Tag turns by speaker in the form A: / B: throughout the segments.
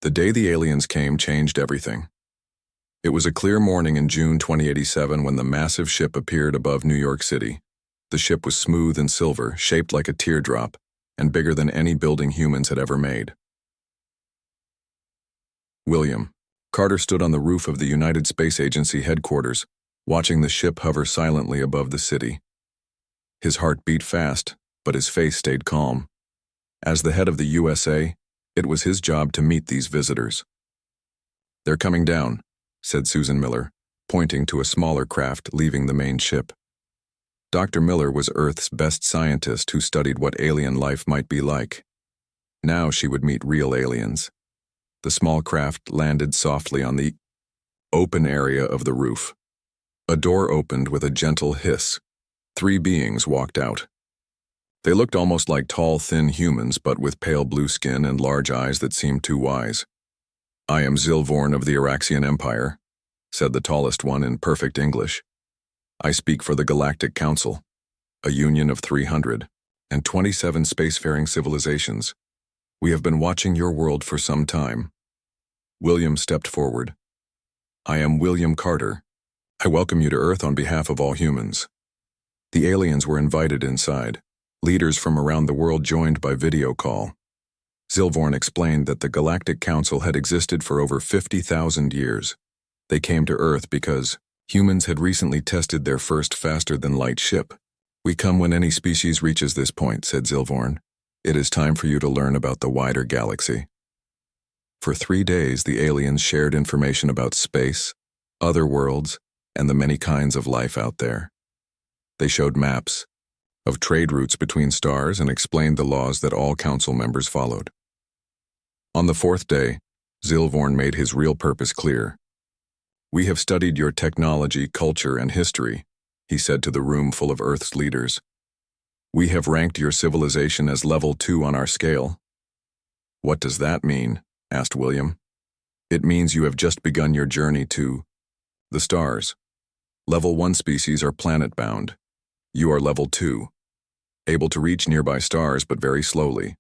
A: The day the aliens came changed everything. It was a clear morning in June 2087 when the massive ship appeared above New York City. The ship was smooth and silver, shaped like a teardrop, and bigger than any building humans had ever made. William Carter stood on the roof of the United Space Agency headquarters, watching the ship hover silently above the city. His heart beat fast, but his face stayed calm. As the head of the USA, it was his job to meet these visitors. "They're coming down," said Susan Miller, pointing to a smaller craft leaving the main ship. Dr. Miller was Earth's best scientist who studied what alien life might be like. Now she would meet real aliens. The small craft landed softly on the open area of the roof. A door opened with a gentle hiss. 3 beings walked out. They looked almost like tall, thin humans, but with pale blue skin and large eyes that seemed too wise. "I am Zilvorn of the Araxian Empire," said the tallest one in perfect English. "I speak for the Galactic Council, a union of 327 spacefaring civilizations. We have been watching your world for some time." William stepped forward. "I am William Carter. I welcome you to Earth on behalf of all humans." The aliens were invited inside. Leaders from around the world joined by video call. Zilvorn explained that the Galactic Council had existed for over 50,000 years. They came to Earth because humans had recently tested their first faster-than-light ship. "We come when any species reaches this point," said Zilvorn. "It is time for you to learn about the wider galaxy." For 3 days, the aliens shared information about space, other worlds, and the many kinds of life out there. They showed maps of trade routes between stars and explained the laws that all council members followed. On the 4th day, Zilvorn made his real purpose clear. "We have studied your technology, culture, and history," he said to the room full of Earth's leaders. "We have ranked your civilization as level 2 on our scale." "What does that mean?" asked William. "It means you have just begun your journey to the stars. Level 1 species are planet-bound. You are level 2, able to reach nearby stars but very slowly.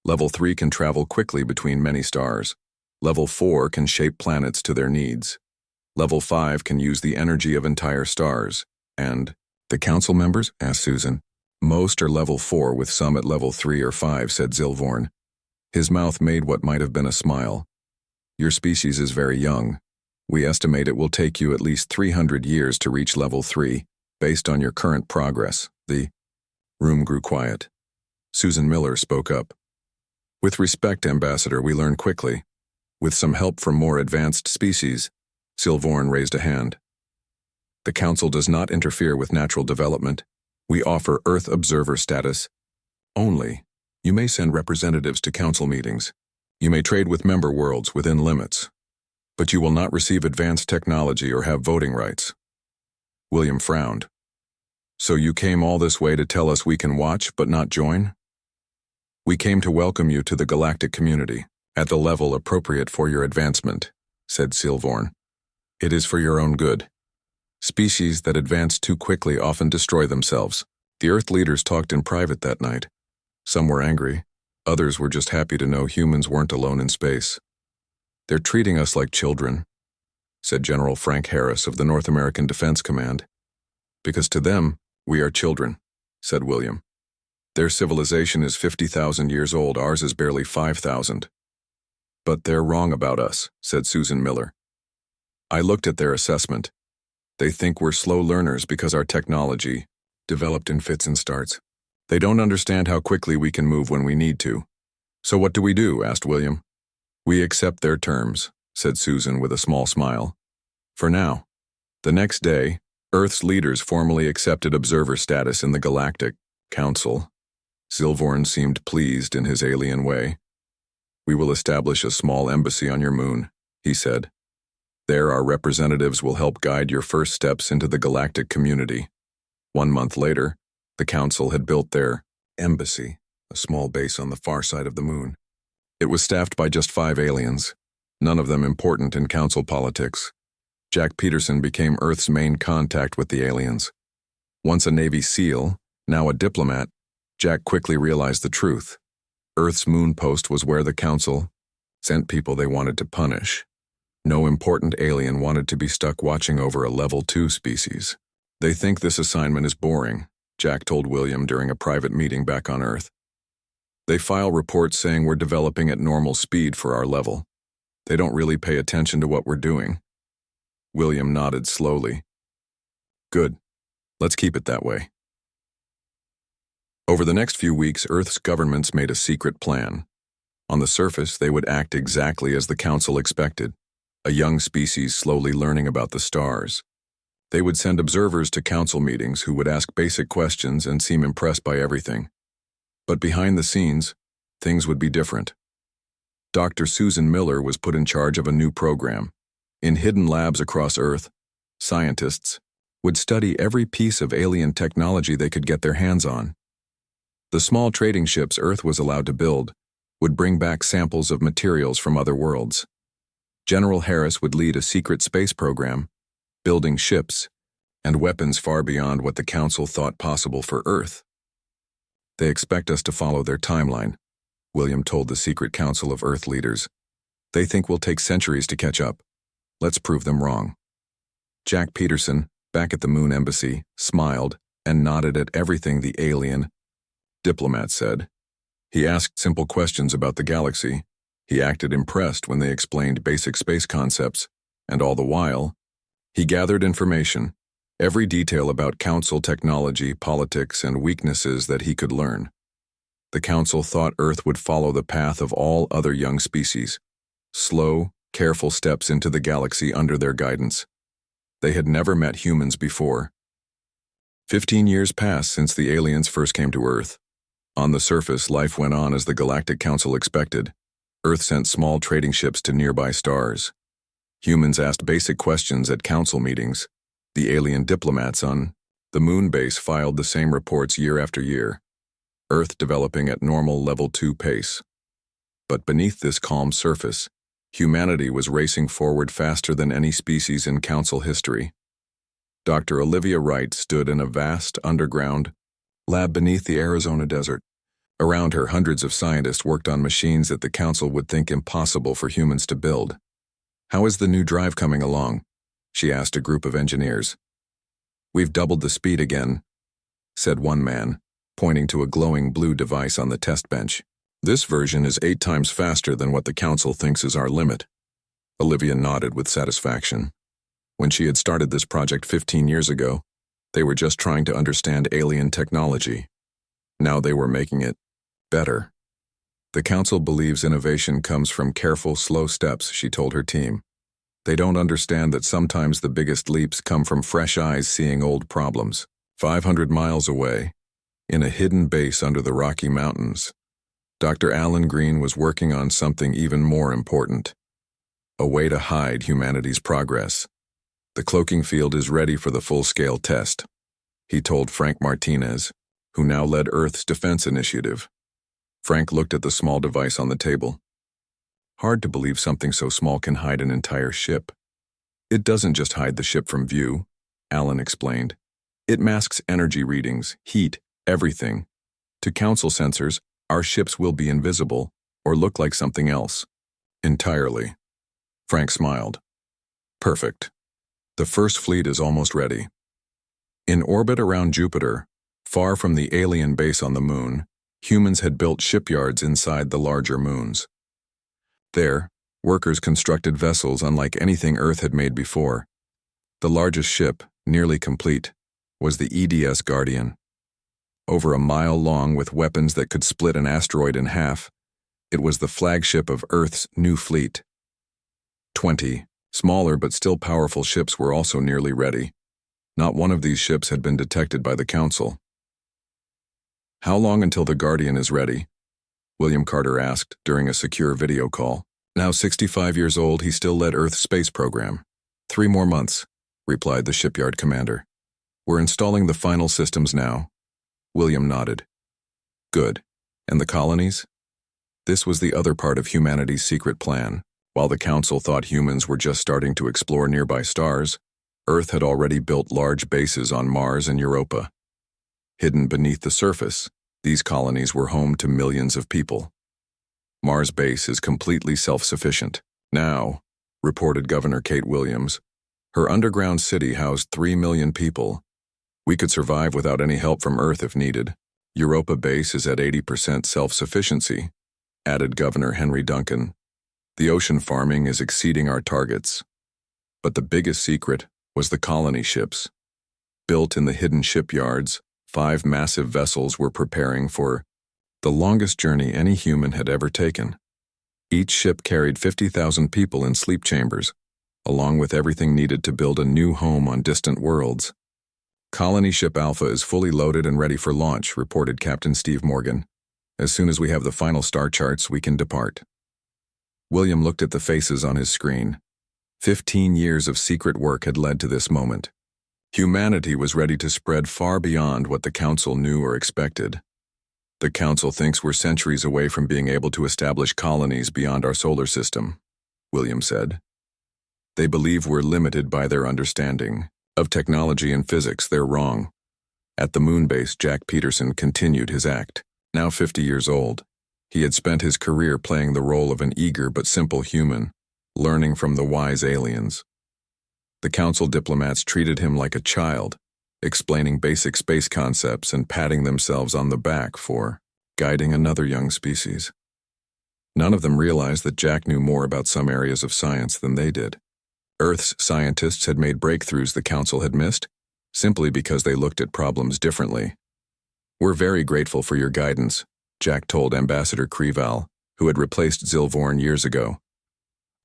A: Level 3 can travel quickly between many stars. Level 4 can shape planets to their needs. Level 5 can use the energy of entire stars. And the council members?" asked Susan. "Most are level 4 with some at level 3 or 5, said Zilvorn. His mouth made what might have been a smile. "Your species is very young. We estimate it will take you at least 300 years to reach level 3, based on your current progress." The room grew quiet. Susan Miller spoke up. "With respect, Ambassador, we learn quickly. With some help from more advanced species." Zilvorn raised a hand. "The Council does not interfere with natural development. We offer Earth observer status only. You may send representatives to Council meetings. You may trade with member worlds within limits. But you will not receive advanced technology or have voting rights." William frowned. "So you came all this way to tell us we can watch but not join?" "We came to welcome you to the galactic community, at the level appropriate for your advancement," said Zilvorn. "It is for your own good. Species that advance too quickly often destroy themselves." The Earth leaders talked in private that night. Some were angry. Others were just happy to know humans weren't alone in space. "They're treating us like children," said General Frank Harris of the North American Defense Command. "Because to them, we are children," said William. "Their civilization is 50,000 years old, ours is barely 5,000. "But they're wrong about us," said Susan Miller. "I looked at their assessment. They think we're slow learners because our technology developed in fits and starts. They don't understand how quickly we can move when we need to." "So what do we do?" asked William. "We accept their terms," said Susan with a small smile. "For now." The next day, Earth's leaders formally accepted observer status in the Galactic Council. Zilvorn seemed pleased in his alien way. "We will establish a small embassy on your moon," he said. "There our representatives will help guide your first steps into the galactic community." 1 month later, the Council had built their embassy, a small base on the far side of the moon. It was staffed by just 5 aliens, none of them important in Council politics. Jack Peterson became Earth's main contact with the aliens. Once a Navy SEAL, now a diplomat, Jack quickly realized the truth. Earth's moon post was where the Council sent people they wanted to punish. No important alien wanted to be stuck watching over a level 2 species. They think this assignment is boring, Jack told William during a private meeting back on Earth. They file reports saying we're developing at normal speed for our level. They don't really pay attention to what we're doing. William nodded slowly. Good. Let's keep it that way. Over the next few weeks, Earth's governments made a secret plan. On the surface, they would act exactly as the Council expected, a young species slowly learning about the stars. They would send observers to council meetings who would ask basic questions and seem impressed by everything. But behind the scenes, things would be different. Dr. Susan Miller was put in charge of a new program. In hidden labs across Earth, scientists would study every piece of alien technology they could get their hands on. The small trading ships Earth was allowed to build would bring back samples of materials from other worlds. General Harris would lead a secret space program, building ships and weapons far beyond what the Council thought possible for Earth. They expect us to follow their timeline, William told the secret council of Earth leaders. They think we'll take centuries to catch up. Let's prove them wrong. Jack Peterson, back at the Moon Embassy, smiled and nodded at everything the alien diplomat said. He asked simple questions about the galaxy. He acted impressed when they explained basic space concepts, and all the while, he gathered information, every detail about Council technology, politics, and weaknesses that he could learn. The Council thought Earth would follow the path of all other young species, slow, careful steps into the galaxy under their guidance. They had never met humans before. 15 years passed since the aliens first came to Earth. On the surface, life went on as the Galactic Council expected. Earth sent small trading ships to nearby stars. Humans asked basic questions at council meetings. The alien diplomats on the moon base filed the same reports year after year. Earth developing at normal level 2 pace. But beneath this calm surface, humanity was racing forward faster than any species in council history. Dr. Olivia Wright stood in a vast underground lab beneath the Arizona desert. Around her, hundreds of scientists worked on machines that the council would think impossible for humans to build. "How is the new drive coming along?" she asked a group of engineers. "We've doubled the speed again," said one man, pointing to a glowing blue device on the test bench. "This version is 8 times faster than what the council thinks is our limit." Olivia nodded with satisfaction. When she had started this project 15 years ago, they were just trying to understand alien technology. Now they were making it better. "The council believes innovation comes from careful, slow steps," she told her team. "They don't understand that sometimes the biggest leaps come from fresh eyes seeing old problems." 500 miles away, in a hidden base under the Rocky Mountains, Dr. Alan Green was working on something even more important. A way to hide humanity's progress. "The cloaking field is ready for the full-scale test," he told Frank Martinez, who now led Earth's defense initiative. Frank looked at the small device on the table. "Hard to believe something so small can hide an entire ship." "It doesn't just hide the ship from view," Alan explained. "It masks energy readings, heat, everything. To council sensors, our ships will be invisible or look like something else. Entirely." Frank smiled. "Perfect. The first fleet is almost ready." In orbit around Jupiter, far from the alien base on the moon, humans had built shipyards inside the larger moons. There, workers constructed vessels unlike anything Earth had made before. The largest ship, nearly complete, was the EDS Guardian. Over a mile long with weapons that could split an asteroid in half, it was the flagship of Earth's new fleet. 20 smaller but still powerful ships were also nearly ready. Not one of these ships had been detected by the Council. "How long until the Guardian is ready?" William Carter asked during a secure video call. Now 65 years old, he still led Earth's space program. 3 more months, replied the shipyard commander. "We're installing the final systems now." William nodded. "Good. And the colonies?" This was the other part of humanity's secret plan. While the Council thought humans were just starting to explore nearby stars, Earth had already built large bases on Mars and Europa. Hidden beneath the surface, these colonies were home to millions of people. Mars base is completely self-sufficient. Now, reported Governor Kate Williams, her underground city housed 3 million people. We could survive without any help from Earth if needed. Europa base is at 80% self-sufficiency, added Governor Henry Duncan. The ocean farming is exceeding our targets. But the biggest secret was the colony ships. Built in the hidden shipyards, 5 massive vessels were preparing for the longest journey any human had ever taken. Each ship carried 50,000 people in sleep chambers, along with everything needed to build a new home on distant worlds. Colony Ship Alpha is fully loaded and ready for launch, reported Captain Steve Morgan. As soon as we have the final star charts, we can depart. William looked at the faces on his screen. 15 years of secret work had led to this moment. Humanity was ready to spread far beyond what the Council knew or expected. The Council thinks we're centuries away from being able to establish colonies beyond our solar system, William said. They believe we're limited by their understanding of technology and physics. They're wrong. At the moon base, Jack Peterson continued his act. Now 50 years old, he had spent his career playing the role of an eager but simple human, learning from the wise aliens. The Council diplomats treated him like a child, explaining basic space concepts and patting themselves on the back for guiding another young species. None of them realized that Jack knew more about some areas of science than they did. Earth's scientists had made breakthroughs the Council had missed, simply because they looked at problems differently. We're very grateful for your guidance, Jack told Ambassador Kreval, who had replaced Zilvorn years ago.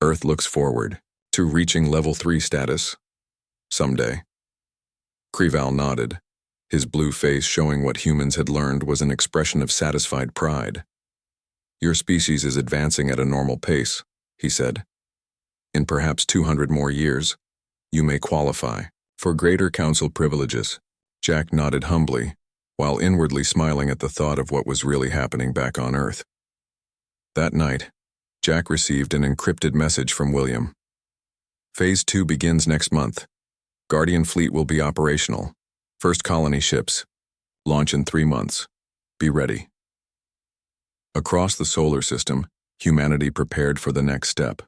A: Earth looks forward to reaching level 3 status someday. Kreval nodded, his blue face showing what humans had learned was an expression of satisfied pride. Your species is advancing at a normal pace, he said. In perhaps 200 more years, you may qualify for greater Council privileges. Jack nodded humbly, while inwardly smiling at the thought of what was really happening back on Earth. That night, Jack received an encrypted message from William. Phase 2 begins next month. Guardian fleet will be operational. First colony ships. Launch in 3 months. Be ready. Across the solar system, humanity prepared for the next step.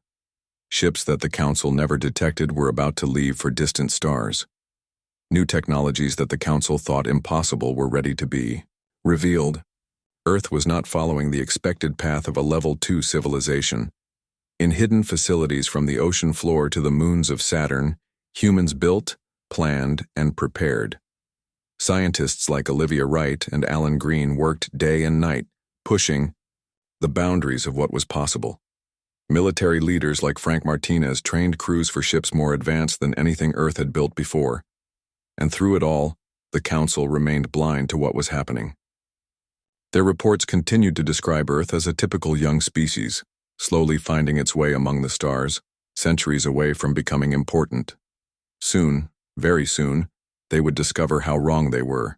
A: Ships that the Council never detected were about to leave for distant stars. New technologies that the Council thought impossible were ready to be revealed. Earth was not following the expected path of a level 2 civilization. In hidden facilities from the ocean floor to the moons of Saturn, humans built, planned, and prepared. Scientists like Olivia Wright and Alan Green worked day and night, pushing the boundaries of what was possible. Military leaders like Frank Martinez trained crews for ships more advanced than anything Earth had built before. And through it all, the Council remained blind to what was happening. Their reports continued to describe Earth as a typical young species, slowly finding its way among the stars, centuries away from becoming important. Soon, very soon, they would discover how wrong they were.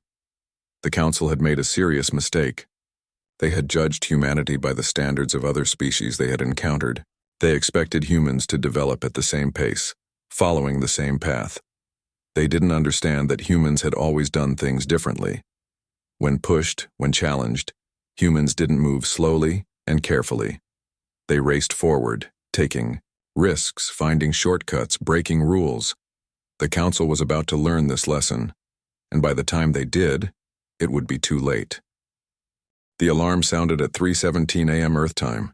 A: The Council had made a serious mistake. They had judged humanity by the standards of other species they had encountered. They expected humans to develop at the same pace, following the same path. They didn't understand that humans had always done things differently. When pushed, when challenged, humans didn't move slowly and carefully. They raced forward, taking risks, finding shortcuts, breaking rules. The Council was about to learn this lesson, and by the time they did, it would be too late. The alarm sounded at 3:17 a.m. Earth time.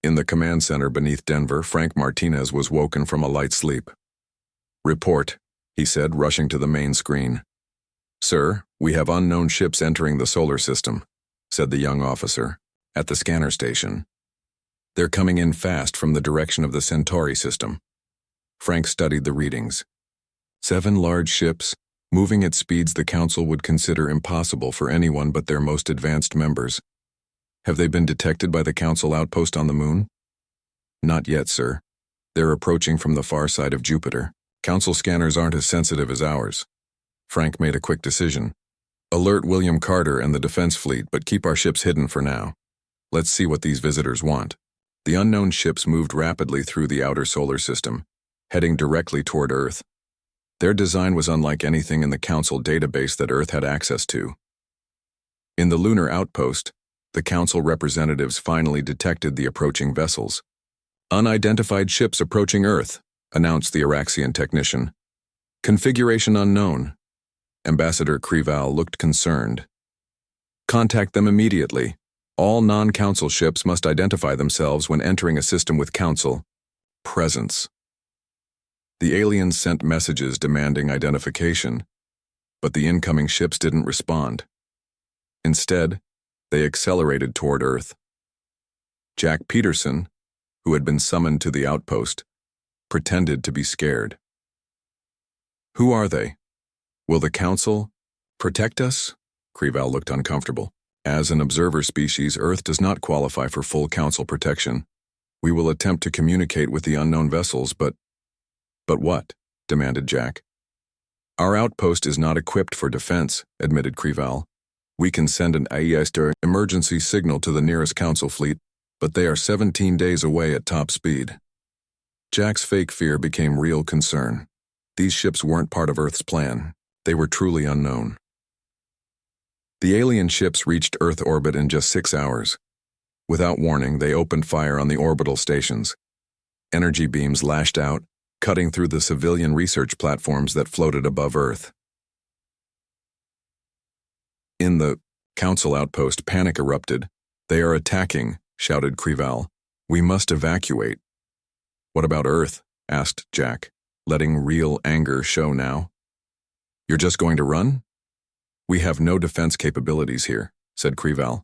A: In the command center beneath Denver, Frank Martinez was woken from a light sleep. "Report," he said, rushing to the main screen. "Sir, we have unknown ships entering the solar system," said the young officer, at the scanner station. "They're coming in fast from the direction of the Centauri system." Frank studied the readings. 7 large ships, moving at speeds the Council would consider impossible for anyone but their most advanced members. "Have they been detected by the Council outpost on the moon?" "Not yet, sir. They're approaching from the far side of Jupiter. Council scanners aren't as sensitive as ours." Frank made a quick decision. "Alert William Carter and the Defense Fleet, but keep our ships hidden for now. Let's see what these visitors want." The unknown ships moved rapidly through the outer solar system, heading directly toward Earth. Their design was unlike anything in the Council database that Earth had access to. In the lunar outpost, The council representatives finally detected the approaching vessels. "Unidentified ships approaching Earth," announced the Araxian technician. "Configuration unknown." Ambassador Krival looked concerned. "Contact them immediately. All non-council ships must identify themselves when entering a system with council presence." The aliens sent messages demanding identification, but the incoming ships didn't respond. Instead, they accelerated toward Earth. Jack Peterson, who had been summoned to the outpost, pretended to be scared. "Who are they? Will the council protect us?" Krival looked uncomfortable. "As an observer species, Earth does not qualify for full council protection. We will attempt to communicate with the unknown vessels, but..." "But what?" demanded Jack. "Our outpost is not equipped for defense," admitted Krival. "We can send an AESTR emergency signal to the nearest council fleet, but they are 17 days away at top speed." Jack's fake fear became real concern. These ships weren't part of Earth's plan. They were truly unknown. The alien ships reached Earth orbit in just 6 hours. Without warning, they opened fire on the orbital stations. Energy beams lashed out, cutting through the civilian research platforms that floated above Earth. In the council outpost, panic erupted. "They are attacking," shouted Krival. "We must evacuate." "What about Earth?" asked Jack, letting real anger show now. "You're just going to run?" "We have no defense capabilities here," said Krival.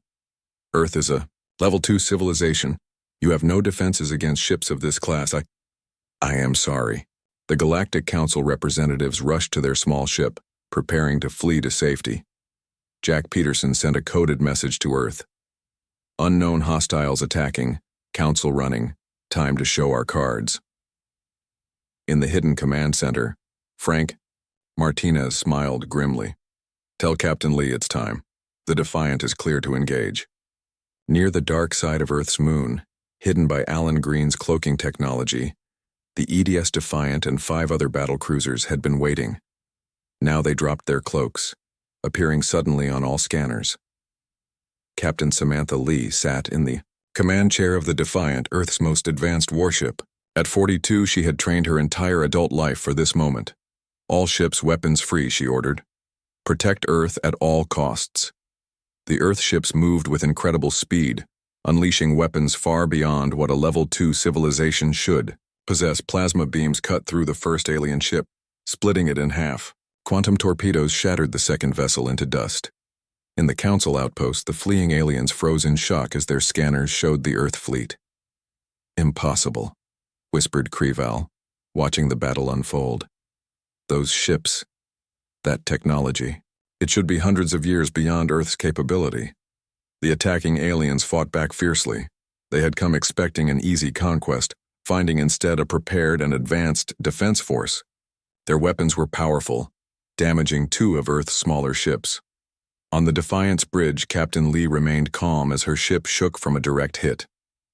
A: "Earth is a level 2 civilization. You have no defenses against ships of this class. I am sorry." The Galactic Council representatives rushed to their small ship, preparing to flee to safety. Jack Peterson sent a coded message to Earth. "Unknown hostiles attacking, council running, time to show our cards." In the hidden command center, Frank Martinez smiled grimly. "Tell Captain Lee it's time. The Defiant is clear to engage." Near the dark side of Earth's moon, hidden by Alan Green's cloaking technology, the EDS Defiant and 5 other battle cruisers had been waiting. Now they dropped their cloaks, appearing suddenly on all scanners. Captain Samantha Lee sat in the command chair of the Defiant, Earth's most advanced warship. At 42, she had trained her entire adult life for this moment. "All ships weapons free," she ordered. "Protect Earth at all costs." The Earth ships moved with incredible speed, unleashing weapons far beyond what a level 2 civilization should possess. Plasma beams cut through the first alien ship, splitting it in half. Quantum torpedoes shattered the second vessel into dust. In the council outpost, the fleeing aliens froze in shock as their scanners showed the Earth fleet. "Impossible," whispered Krival, watching the battle unfold. "Those ships, that technology, it should be hundreds of years beyond Earth's capability." The attacking aliens fought back fiercely. They had come expecting an easy conquest, finding instead a prepared and advanced defense force. Their weapons were powerful, damaging 2 of Earth's smaller ships. On the Defiant's bridge, Captain Lee remained calm as her ship shook from a direct hit.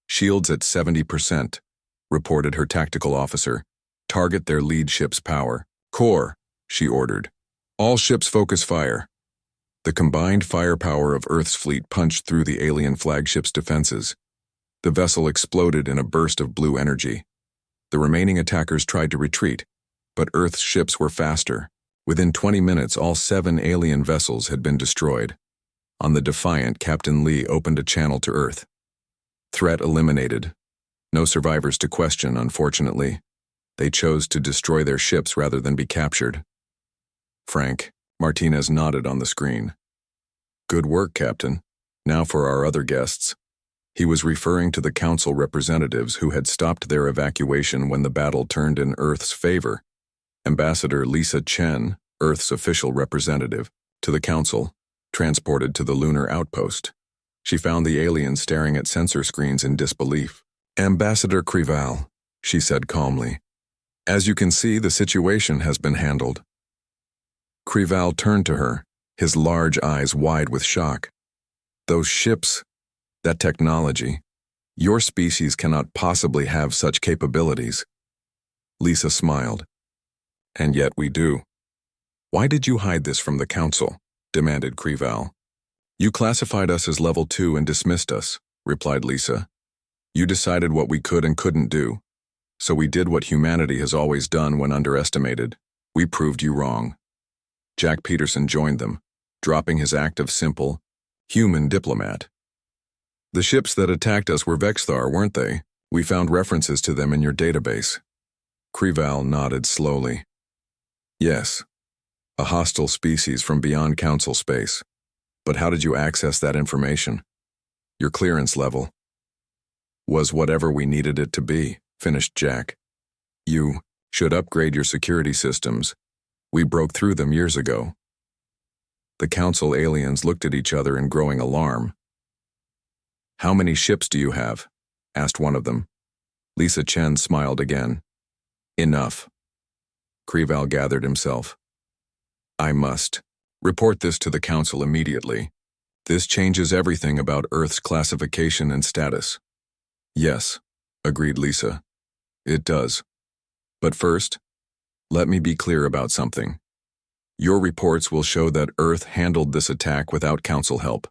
A: "Shields at 70%, reported her tactical officer. "Target their lead ship's power. Core," she ordered. "All ships focus fire." The combined firepower of Earth's fleet punched through the alien flagship's defenses. The vessel exploded in a burst of blue energy. The remaining attackers tried to retreat, but Earth's ships were faster. Within 20 minutes, all 7 alien vessels had been destroyed. On the Defiant, Captain Lee opened a channel to Earth. Threat eliminated. No survivors to question, unfortunately. They chose to destroy their ships rather than be captured. Frank Martinez nodded on the screen. "Good work, Captain. Now for our other guests." He was referring to the council representatives who had stopped their evacuation when the battle turned in Earth's favor. Ambassador Lisa Chen, Earth's official representative, to the council, transported to the lunar outpost. She found the aliens staring at sensor screens in disbelief. "Ambassador Krival," she said calmly. "As you can see, the situation has been handled." Krival turned to her, his large eyes wide with shock. "Those ships, that technology, your species cannot possibly have such capabilities." Lisa smiled. "And yet we do." "Why did you hide this from the council?" demanded Krival. You classified us as level 2 and dismissed us, replied Lisa. You decided what we could and couldn't do. So we did what humanity has always done when underestimated. We proved you wrong. Jack Peterson joined them, dropping his act of simple, human diplomat. The ships that attacked us were Vexthar, weren't they? We found references to them in your database. Creval nodded slowly. Yes, a hostile species from beyond Council space. But how did you access that information? Your clearance level was whatever we needed it to be, finished Jack. You should upgrade your security systems. We broke through them years ago. The Council aliens looked at each other in growing alarm. How many ships do you have? Asked one of them. Lisa Chen smiled again. Enough. Creval gathered himself. I must report this to the Council immediately. This changes everything about Earth's classification and status. Yes, agreed Lisa. It does. But first, let me be clear about something. Your reports will show that Earth handled this attack without Council help.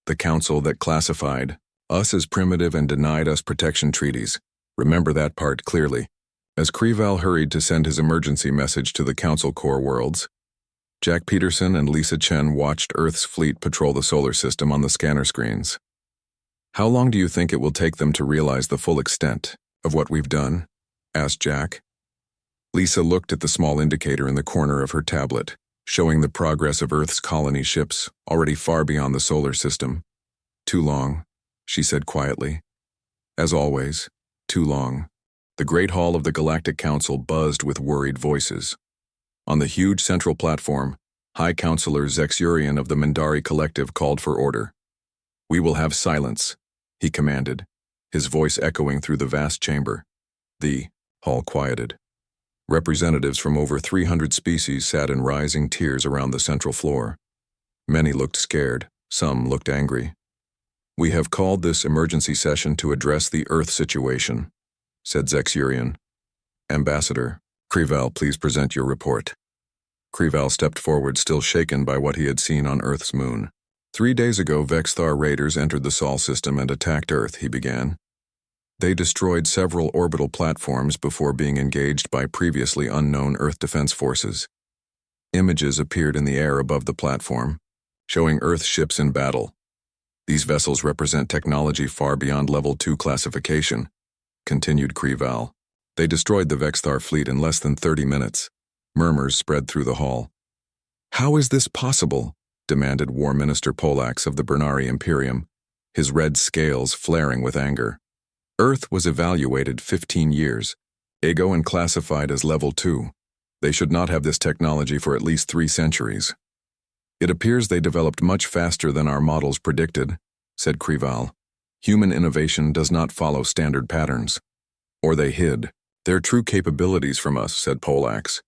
A: The Council that classified us as primitive and denied us protection treaties. Remember that part clearly. As Creval hurried to send his emergency message to the Council core worlds, Jack Peterson and Lisa Chen watched Earth's fleet patrol the solar system on the scanner screens. How long do you think it will take them to realize the full extent of what we've done? Asked Jack. Lisa looked at the small indicator in the corner of her tablet, showing the progress of Earth's colony ships already far beyond the solar system. Too long, she said quietly. As always, too long. The Great Hall of the Galactic Council buzzed with worried voices. On the huge central platform, High Counselor Zexurian of the Mindari Collective called for order. We will have silence, he commanded, his voice echoing through the vast chamber. The hall quieted. Representatives from over 300 species sat in rising tiers around the central floor. Many looked scared, some looked angry. We have called this emergency session to address the Earth situation, said Zexurian. Ambassador, Creval, please present your report. Creval stepped forward, still shaken by what he had seen on Earth's moon. 3 days ago, Vexthar raiders entered the Sol system and attacked Earth, he began. They destroyed several orbital platforms before being engaged by previously unknown Earth defense forces. Images appeared in the air above the platform, showing Earth ships in battle. These vessels represent technology far beyond Level 2 classification, continued Creval. They destroyed the Vexthar fleet in less than 30 minutes. Murmurs spread through the hall. How is this possible? Demanded War Minister Polax of the Bernari Imperium, his red scales flaring with anger. Earth was evaluated 15 years, ego and classified as Level 2. They should not have this technology for at least 3 centuries. It appears they developed much faster than our models predicted, said Creval. Human innovation does not follow standard patterns. Or they hid their true capabilities from us, said Polax.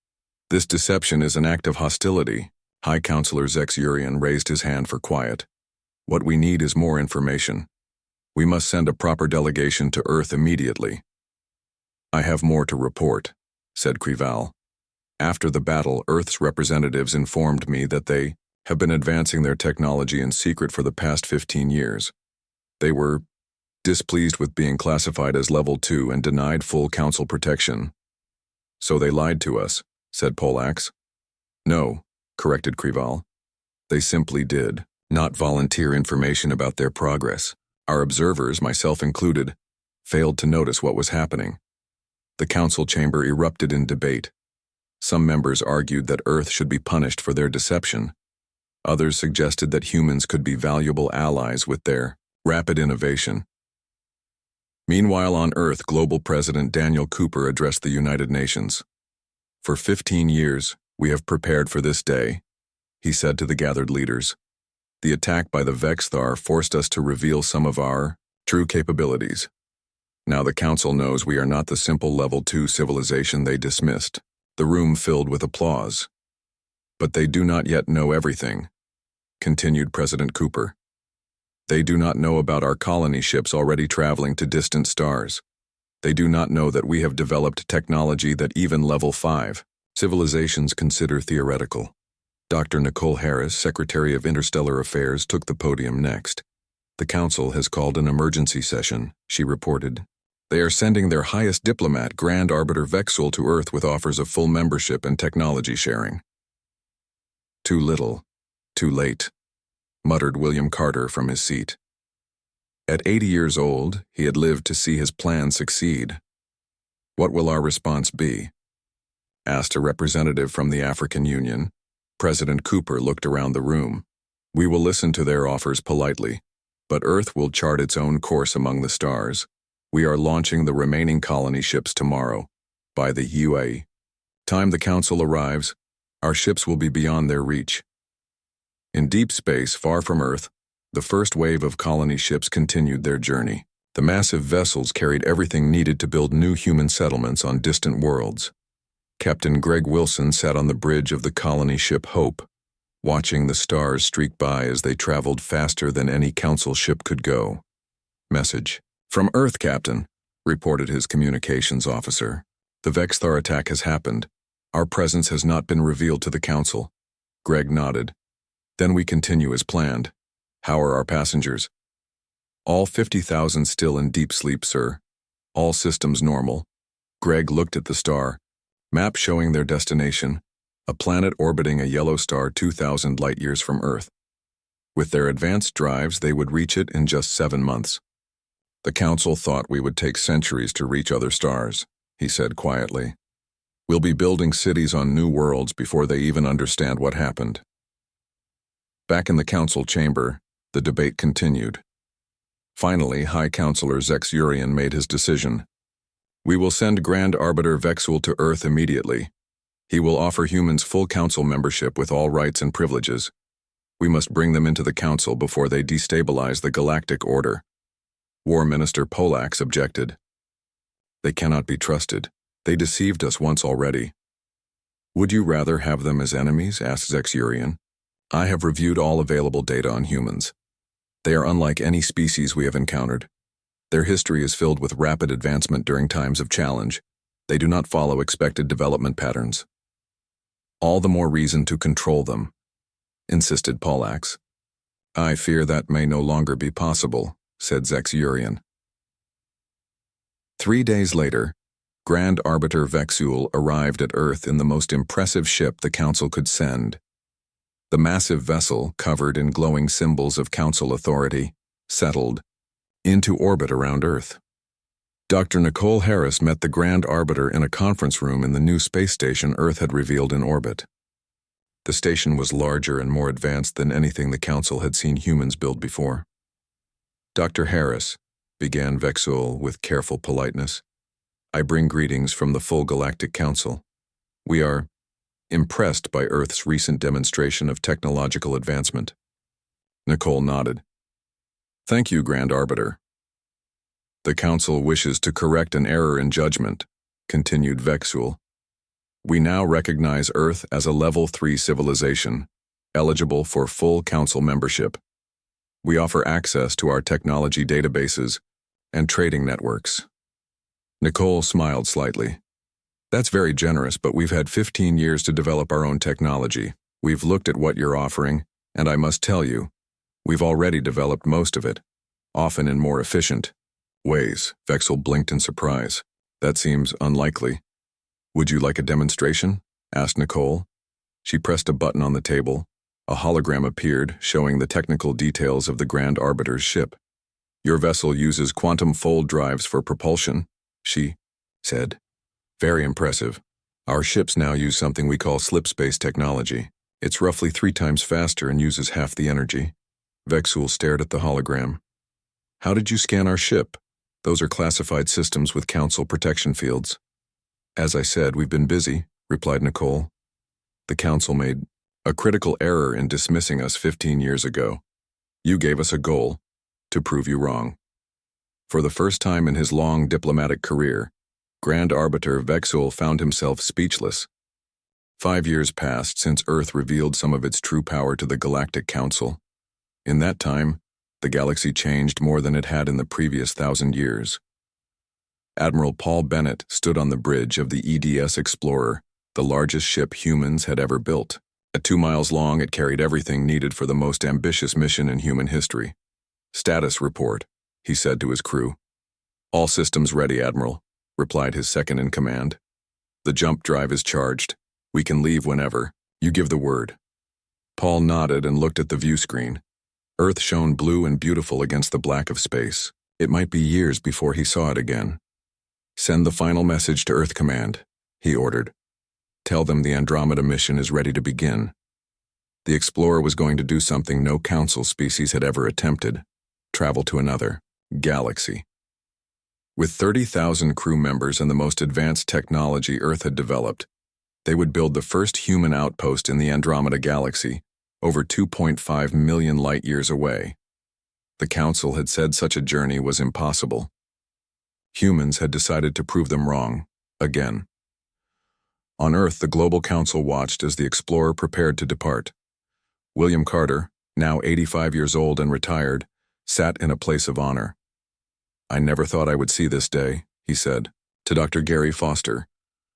A: This deception is an act of hostility. High Counselor Zexurian raised his hand for quiet. What we need is more information. We must send a proper delegation to Earth immediately. I have more to report, said Creval. After the battle, Earth's representatives informed me that they have been advancing their technology in secret for the past 15 years. They were displeased with being classified as Level 2 and denied full Council protection. So they lied to us, said Polax. No, corrected Creval. They simply did not volunteer information about their progress. Our observers, myself included, failed to notice what was happening. The Council chamber erupted in debate. Some members argued that Earth should be punished for their deception. Others suggested that humans could be valuable allies with their rapid innovation. Meanwhile, on Earth, Global President Daniel Cooper addressed the United Nations. For 15 years, we have prepared for this day, he said to the gathered leaders. The attack by the Vexthar forced us to reveal some of our true capabilities. Now the Council knows we are not the simple Level 2 civilization they dismissed. The room filled with applause. But they do not yet know everything, continued President Cooper. They do not know about our colony ships already traveling to distant stars. They do not know that we have developed technology that even Level 5 civilizations consider theoretical. Dr. Nicole Harris, Secretary of Interstellar Affairs, took the podium next. The Council has called an emergency session, she reported. They are sending their highest diplomat, Grand Arbiter Vexul, to Earth with offers of full membership and technology sharing. Too little, too late, muttered William Carter from his seat. At 80 years old, he had lived to see his plan succeed. What will our response be? Asked a representative from the African Union. President Cooper looked around the room. We will listen to their offers politely, but Earth will chart its own course among the stars. We are launching the remaining colony ships tomorrow, by the UA. Time the Council arrives, our ships will be beyond their reach. In deep space, far from Earth, the first wave of colony ships continued their journey. The massive vessels carried everything needed to build new human settlements on distant worlds. Captain Greg Wilson sat on the bridge of the colony ship Hope, watching the stars streak by as they traveled faster than any Council ship could go. Message. From Earth, Captain, reported his communications officer. The Vexthar attack has happened. Our presence has not been revealed to the Council. Greg nodded. Then we continue as planned. How are our passengers? All 50,000 still in deep sleep, sir. All systems normal. Greg looked at the star. Map showing their destination, a planet orbiting a yellow star 2,000 light-years from Earth. With their advanced drives, they would reach it in just 7 months. The Council thought we would take centuries to reach other stars, he said quietly. We'll be building cities on new worlds before they even understand what happened. Back in the Council chamber, the debate continued. Finally, High Counselor Zex Urian made his decision. We will send Grand Arbiter Vexul to Earth immediately. He will offer humans full Council membership with all rights and privileges. We must bring them into the Council before they destabilize the Galactic Order. War Minister Polax objected. They cannot be trusted. They deceived us once already. Would you rather have them as enemies? Asked Zex Urian. I have reviewed all available data on humans. They are unlike any species we have encountered. Their history is filled with rapid advancement during times of challenge. They do not follow expected development patterns. All the more reason to control them, insisted Polax. I fear that may no longer be possible, said Zex Urian. 3 days later, Grand Arbiter Vexul arrived at Earth in the most impressive ship the Council could send. The massive vessel, covered in glowing symbols of Council authority, settled into orbit around Earth. Dr. Nicole Harris met the Grand Arbiter in a conference room in the new space station Earth had revealed in orbit. The station was larger and more advanced than anything the Council had seen humans build before. Dr. Harris, began Vexul with careful politeness, I bring greetings from the full Galactic Council. We are impressed by Earth's recent demonstration of technological advancement. Nicole nodded. Thank you, Grand Arbiter. The Council wishes to correct an error in judgment, continued Vexul. We now recognize Earth as a Level 3 civilization, eligible for full Council membership. We offer access to our technology databases and trading networks. Nicole smiled slightly. That's very generous, but we've had 15 years to develop our own technology. We've looked at what you're offering, and I must tell you, we've already developed most of it, often in more efficient ways. Vexul blinked in surprise. That seems unlikely. Would you like a demonstration? Asked Nicole. She pressed a button on the table. A hologram appeared, showing the technical details of the Grand Arbiter's ship. Your vessel uses quantum fold drives for propulsion, she said. Very impressive. Our ships now use something we call slipspace technology. It's roughly 3 times faster and uses half the energy. Vexul stared at the hologram. How did you scan our ship? Those are classified systems with Council protection fields. As I said, we've been busy, replied Nicole. The Council made a critical error in dismissing us 15 years ago. You gave us a goal, to prove you wrong. For the first time in his long diplomatic career, Grand Arbiter Vexul found himself speechless. 5 years passed since Earth revealed some of its true power to the Galactic Council. In that time, the galaxy changed more than it had in the previous 1,000 years. Admiral Paul Bennett stood on the bridge of the EDS Explorer, the largest ship humans had ever built. At 2 miles long, it carried everything needed for the most ambitious mission in human history. "Status report," he said to his crew. "All systems ready, Admiral," replied his second-in-command. "The jump drive is charged. We can leave whenever. You give the word." Paul nodded and looked at the view screen. Earth shone blue and beautiful against the black of space. It might be years before he saw it again. "Send the final message to Earth Command," he ordered. "Tell them the Andromeda mission is ready to begin." The explorer was going to do something no Council species had ever attempted: travel to another galaxy. With 30,000 crew members and the most advanced technology Earth had developed, they would build the first human outpost in the Andromeda galaxy, over 2.5 million light-years away. The Council had said such a journey was impossible. Humans had decided to prove them wrong, again. On Earth, the Global Council watched as the explorer prepared to depart. William Carter, now 85 years old and retired, sat in a place of honor. "I never thought I would see this day," he said, to Dr. Gary Foster,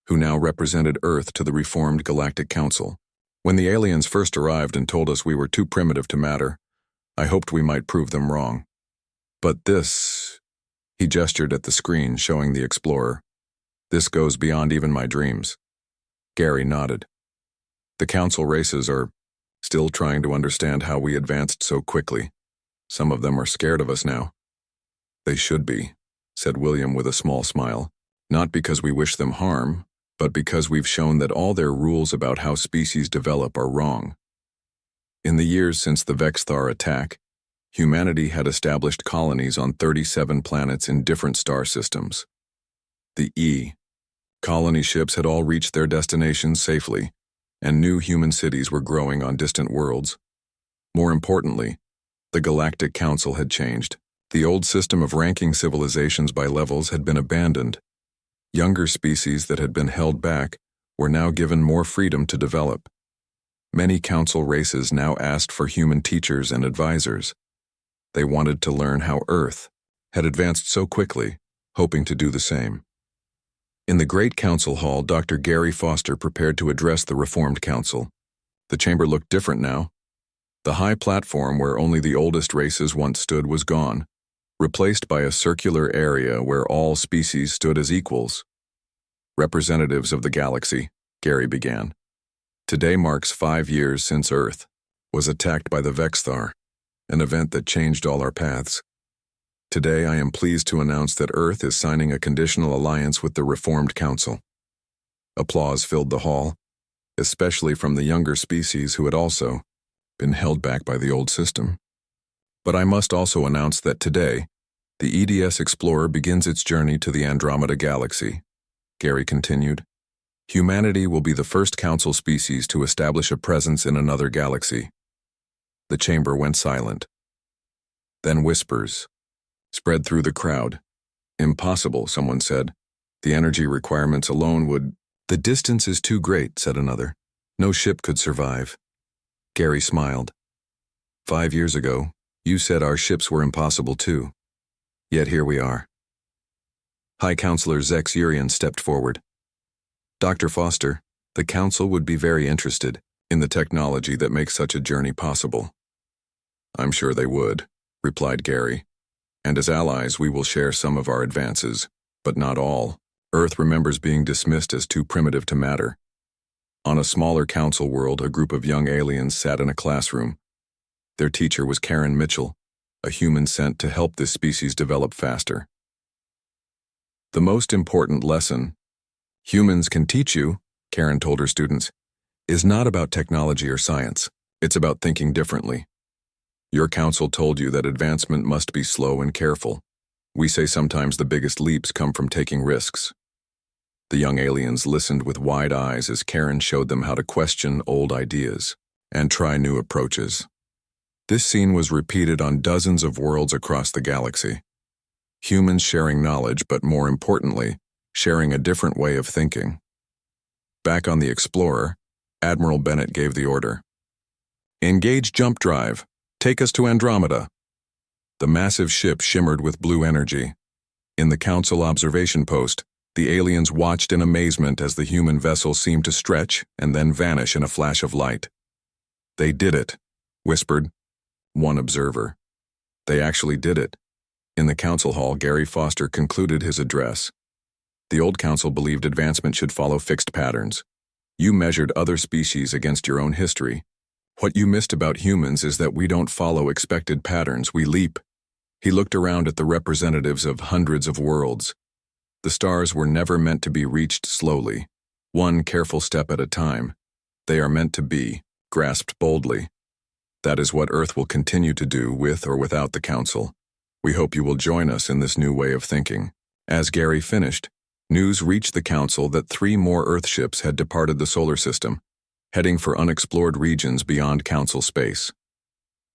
A: who now represented Earth to the reformed Galactic Council. "When the aliens first arrived and told us we were too primitive to matter, I hoped we might prove them wrong. But this," he gestured at the screen showing the explorer, "this goes beyond even my dreams." Gary nodded. "The Council races are still trying to understand how we advanced so quickly. Some of them are scared of us now." "They should be," said William with a small smile, "not because we wish them harm, but because we've shown that all their rules about how species develop are wrong. In the years since the Vexthar attack, humanity had established colonies on 37 planets in different star systems. The colony ships had all reached their destinations safely, and new human cities were growing on distant worlds. More importantly, the Galactic Council had changed. The old system of ranking civilizations by levels had been abandoned. Younger species that had been held back were now given more freedom to develop. Many Council races now asked for human teachers and advisors. They wanted to learn how Earth had advanced so quickly, hoping to do the same. In the Great Council Hall, Dr. Gary Foster prepared to address the Reformed Council. The chamber looked different now. The high platform where only the oldest races once stood was gone, replaced by a circular area where all species stood as equals. "Representatives of the galaxy," Gary began. "Today marks 5 years since Earth was attacked by the Vexthar, an event that changed all our paths. Today I am pleased to announce that Earth is signing a conditional alliance with the Reformed Council." Applause filled the hall, especially from the younger species who had also been held back by the old system. "But I must also announce that today, the EDS Explorer begins its journey to the Andromeda Galaxy," Gary continued. "Humanity will be the first Council species to establish a presence in another galaxy." The chamber went silent. Then whispers spread through the crowd. "Impossible," someone said. "The energy requirements alone would—" "The distance is too great," said another. "No ship could survive." Gary smiled. 5 years ago, you said our ships were impossible too. Yet here we are." High Counselor Zex Urian stepped forward. "Dr. Foster, the Council would be very interested in the technology that makes such a journey possible." "I'm sure they would," replied Gary. "And as allies, we will share some of our advances, but not all. Earth remembers being dismissed as too primitive to matter." On a smaller Council world, a group of young aliens sat in a classroom. Their teacher was Karen Mitchell, a human sent to help this species develop faster. "The most important lesson humans can teach you," Karen told her students, "is not about technology or science. It's about thinking differently. Your Council told you that advancement must be slow and careful. We say sometimes the biggest leaps come from taking risks." The young aliens listened with wide eyes as Karen showed them how to question old ideas and try new approaches. This scene was repeated on dozens of worlds across the galaxy. Humans sharing knowledge, but more importantly, sharing a different way of thinking. Back on the Explorer, Admiral Bennett gave the order. "Engage jump drive. Take us to Andromeda." The massive ship shimmered with blue energy. In the Council observation post, the aliens watched in amazement as the human vessel seemed to stretch and then vanish in a flash of light. "They did it," whispered one observer. "They actually did it." In the council hall, Gary Foster concluded his address. The old council believed advancement should follow fixed patterns. You measured other species against your own history. What you missed about humans is that we don't follow expected patterns, we leap. He looked around at the representatives of hundreds of worlds. The stars were never meant to be reached slowly, one careful step at a time. They are meant to be, grasped boldly. That is what Earth will continue to do with or without the council. We hope you will join us in this new way of thinking. As Gary finished, news reached the council that 3 more Earth ships had departed the solar system, heading for unexplored regions beyond council space.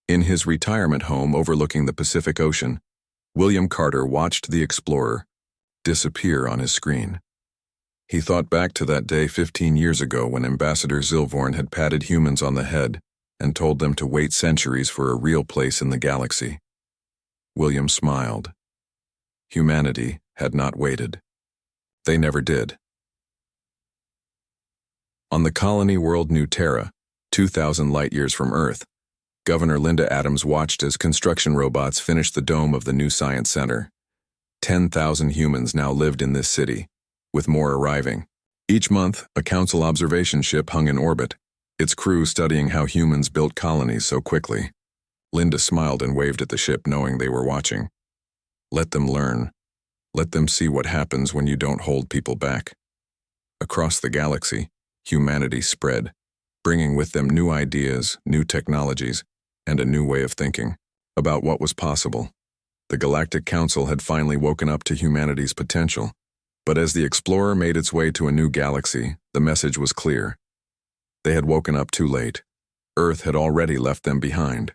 A: In his retirement home overlooking the Pacific Ocean, William Carter watched the Explorer disappear on his screen. He thought back to that day 15 years ago when Ambassador Zilvorn had patted humans on the head and told them to wait centuries for a real place in the galaxy. William smiled. Humanity had not waited. They never did. On the colony world New Terra, 2,000 light-years from Earth, Governor Linda Adams watched as construction robots finished the dome of the new Science Center. 10,000 humans now lived in this city, with more arriving. Each month, a council observation ship hung in orbit, its crew studying how humans built colonies so quickly. Linda smiled and waved at the ship, knowing they were watching. Let them learn. Let them see what happens when you don't hold people back. Across the galaxy, humanity spread, bringing with them new ideas, new technologies, and a new way of thinking about what was possible. The Galactic Council had finally woken up to humanity's potential, but as the Explorer made its way to a new galaxy, the message was clear. They had woken up too late. Earth had already left them behind.